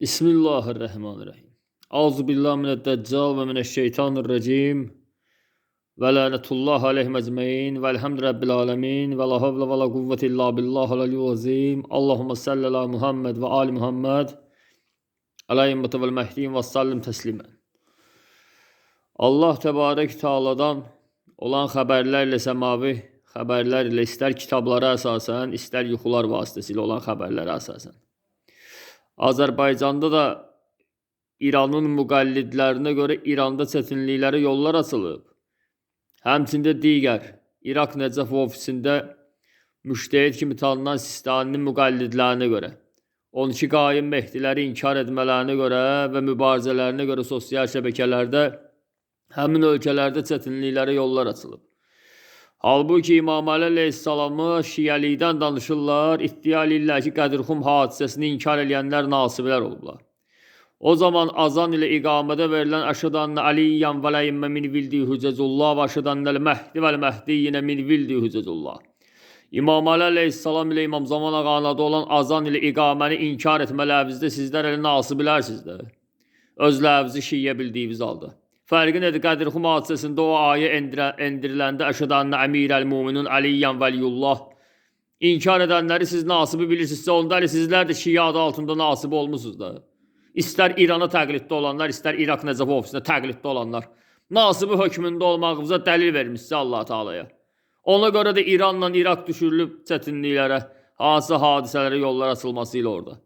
Bismillahirrahmanirrahim. Euzubillahi ve mineşşeytanirracim. Ve lanetullah aleyhim ecmaîn ve elhamdü rabbil alemin ve la havle ve la kuvvete illa billahil aliyyil azim. Allahumme salli ala Muhammed ve ali Muhammed. Aleyhimmete vel mehdim ve sallim teslimen. Allah Tebarek Teala'dan olan xəbərlərlə səmavi xəbərlərlə istər kitablara əsasən, istər yuxular vasitəsilə olan xəbərlərə əsasən. Azərbaycanda da İranın müqəllidlərinə görə İranda çətinliklərə yollar açılıb. Həmçində digər İraq Nəcəf ofisində müştəhid kimi tanınan Sistaninin müqəllidlərinə görə, 12 qaim Mehdiləri inkar etmələrinə görə və mübarizələrinə görə sosial şəbəkələrdə həmin ölkələrdə çətinliklərə yollar açılıb. Halbuki İmam Əli əleyhissalamı şiəlikdən danışırlar, iddia edirlər ki, Qədirxum hadisəsini inkar edənlər nasiblər olublar. O zaman azan ilə iqamədə verilən əşhədu ənə Əliyyən və ləimmə min vildi hüccəcullah və əşhədu ənəl məhdi vəl məhdiyyinə min vildi hüccəcullah. İmam Əli əleyhissalam ilə İmam Zaman ağanada olan azan ilə iqaməni inkar etmələrinizdə sizlər elə nasibilərsiniz də. Özlərinizi şiyə bildiyiniz halda. Fərqi nədir? Qədirxum hadisəsində o ayə endiriləndə əşhədu ənə əmirəl-müminun Əliyyən vəliyullah inkar edənləri siz nasibi bilirsinizsə, onda sizlər də şiə adı altında nasibi olmuşsunuz da. İstər İrana təqliddə olanlar, istər İraq Nəcəf ofisində təqliddə olanlar. Nasibi hökmündə olmağınıza dəlil vermişsə Allah Teala'ya. Ona görə də İranla İraq düşürülüb çətinliklərə, hansı hadisələrə yollar açılması ilə orada.